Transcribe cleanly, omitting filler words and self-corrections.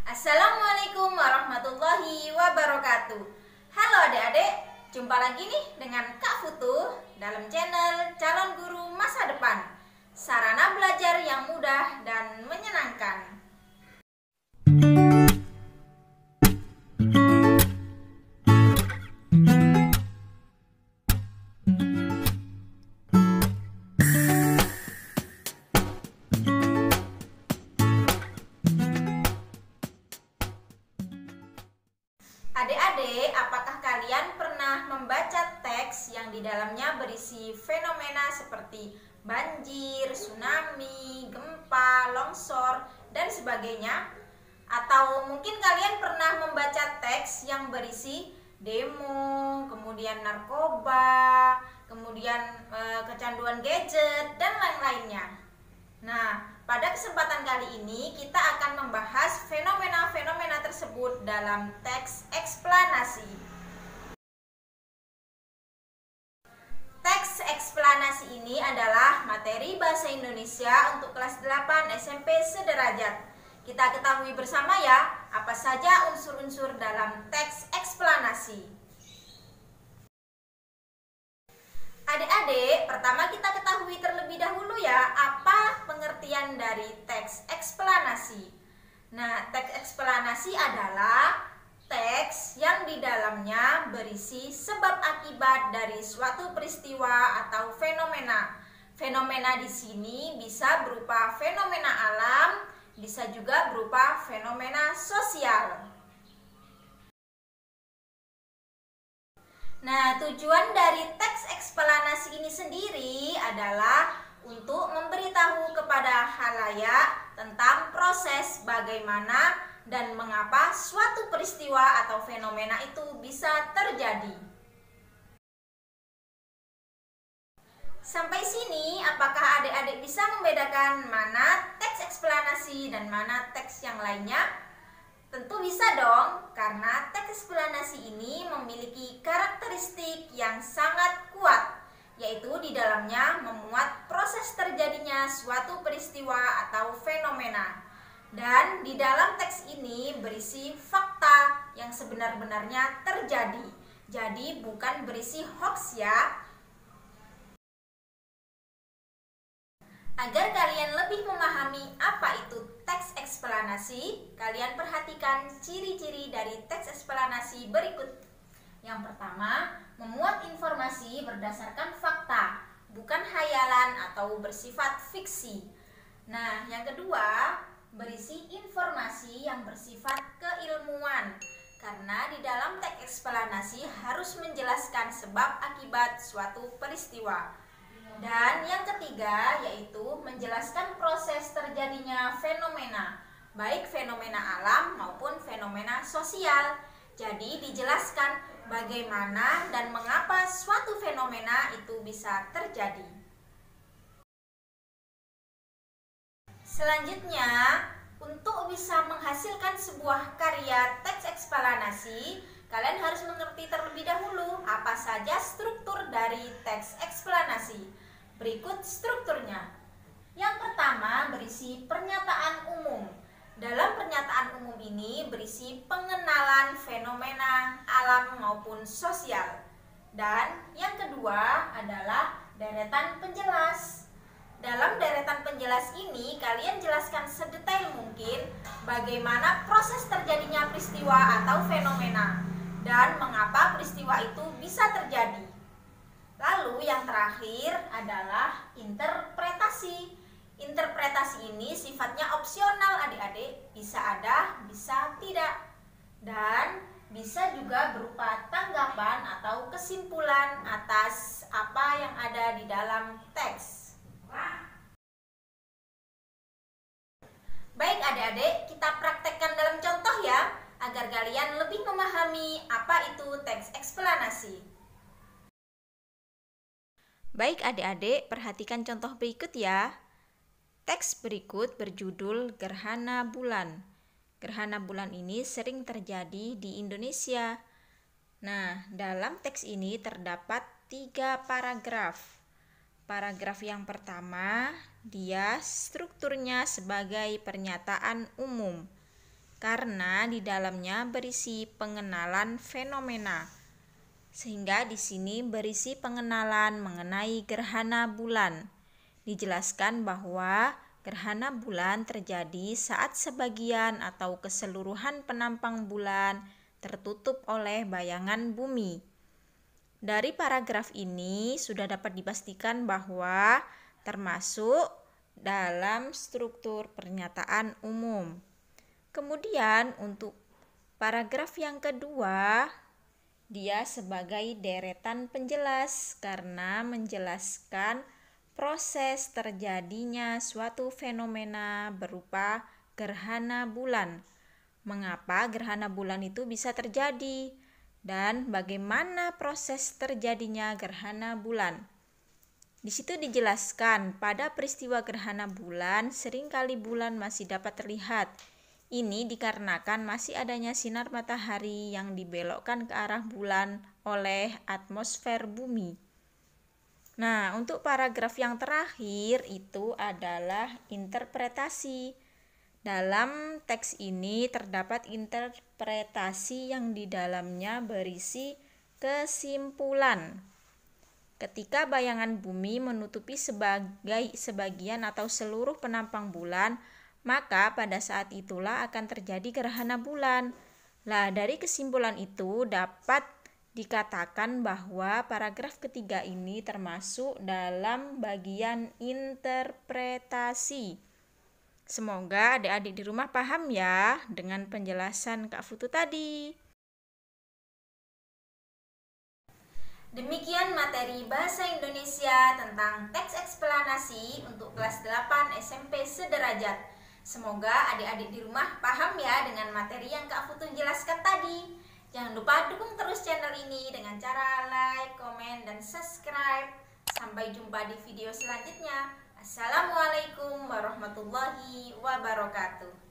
Assalamualaikum warahmatullahi wabarakatuh. Halo adik-adik, jumpa lagi nih dengan Kak Futuh dalam channel Calon Guru Masa Depan. Sarana belajar yang mudah dan menyenangkan. Adik-adik, apakah kalian pernah membaca teks yang di dalamnya berisi fenomena seperti banjir, tsunami, gempa, longsor, dan sebagainya? Atau mungkin kalian pernah membaca teks yang berisi demo, kemudian narkoba, kemudian kecanduan gadget, dan lain-lainnya. Nah, pada kesempatan kali ini kita akan membahas fenomena-fenomena tersebut dalam teks eksplanasi. Teks eksplanasi ini adalah materi bahasa Indonesia untuk kelas 8 SMP sederajat. Kita ketahui bersama ya, apa saja unsur-unsur dalam teks eksplanasi. Adik-adik, pertama kita ketahui terlebih dahulu ya, apa pengertian dari teks eksplanasi. Nah, teks eksplanasi adalah teks yang di dalamnya berisi sebab akibat dari suatu peristiwa atau fenomena. Fenomena di sini bisa berupa fenomena alam, bisa juga berupa fenomena sosial. Nah, tujuan dari teks eksplanasi ini sendiri adalah untuk memberitahu kepada khalayak tentang proses bagaimana dan mengapa suatu peristiwa atau fenomena itu bisa terjadi. Sampai sini, apakah adik-adik bisa membedakan mana teks eksplanasi dan mana teks yang lainnya? Tentu bisa dong, karena teks eksplanasi ini memiliki karakteristik yang sangat kuat, yaitu di dalamnya memuat proses terjadinya suatu peristiwa atau fenomena. Dan di dalam teks ini berisi fakta yang sebenar-benarnya terjadi. Jadi bukan berisi hoax ya. Agar kalian lebih memahami apa itu teks eksplanasi, kalian perhatikan ciri-ciri dari teks eksplanasi berikut. Yang pertama, memuat informasi berdasarkan fakta, bukan hayalan atau bersifat fiksi. Nah, yang kedua, berisi informasi yang bersifat keilmuan. Karena di dalam teks eksplanasi harus menjelaskan sebab akibat suatu peristiwa. Dan yang ketiga yaitu menjelaskan proses terjadinya fenomena, baik fenomena alam maupun fenomena sosial. Jadi dijelaskan bagaimana dan mengapa suatu fenomena itu bisa terjadi. Selanjutnya, untuk bisa menghasilkan sebuah karya teks eksplanasi, kalian harus mengerti terlebih dahulu apa saja struktur dari teks eksplanasi. Berikut strukturnya. Yang pertama berisi pernyataan umum. Dalam pernyataan umum ini berisi pengenalan fenomena alam maupun sosial. Dan yang kedua adalah deretan penjelas. Dalam deretan penjelas ini kalian jelaskan sedetail mungkin bagaimana proses terjadinya peristiwa atau fenomena dan mengapa peristiwa itu bisa terjadi. Lalu yang terakhir adalah interpretasi. Interpretasi ini sifatnya opsional adik-adik, bisa ada, bisa tidak. Dan bisa juga berupa tanggapan atau kesimpulan atas apa yang ada di dalam teks. Baik adik-adik, kita praktekkan dalam contoh ya, agar kalian lebih memahami apa itu teks eksplanasi. Baik adik-adik, perhatikan contoh berikut ya. Teks berikut berjudul Gerhana Bulan. Gerhana bulan ini sering terjadi di Indonesia. Nah, dalam teks ini terdapat 3 paragraf. Paragraf yang pertama, dia strukturnya sebagai pernyataan umum. karena di dalamnya berisi pengenalan fenomena. Sehingga di sini berisi pengenalan mengenai gerhana bulan. Dijelaskan bahwa gerhana bulan terjadi saat sebagian atau keseluruhan penampang bulan tertutup oleh bayangan bumi. Dari paragraf ini sudah dapat dipastikan bahwa termasuk dalam struktur pernyataan umum. Kemudian untuk paragraf yang kedua, dia sebagai deretan penjelas karena menjelaskan proses terjadinya suatu fenomena berupa gerhana bulan. Mengapa gerhana bulan itu bisa terjadi dan bagaimana proses terjadinya gerhana bulan. Di situ dijelaskan pada peristiwa gerhana bulan seringkali bulan masih dapat terlihat. Ini dikarenakan masih adanya sinar matahari yang dibelokkan ke arah bulan oleh atmosfer bumi. Nah, untuk paragraf yang terakhir itu adalah interpretasi. Dalam teks ini terdapat interpretasi yang di dalamnya berisi kesimpulan. Ketika bayangan bumi menutupi sebagian atau seluruh penampang bulan, maka pada saat itulah akan terjadi gerhana bulan. Nah, dari kesimpulan itu dapat dikatakan bahwa paragraf ketiga ini termasuk dalam bagian interpretasi. Semoga adik-adik di rumah paham ya dengan penjelasan Kak Futu tadi. Demikian materi Bahasa Indonesia tentang teks eksplanasi untuk kelas 8 SMP sederajat. Semoga adik-adik di rumah paham ya dengan materi yang Kak Futu jelaskan tadi. Jangan lupa dukung terus channel ini dengan cara like, komen, dan subscribe. Sampai jumpa di video selanjutnya. Assalamualaikum warahmatullahi wabarakatuh.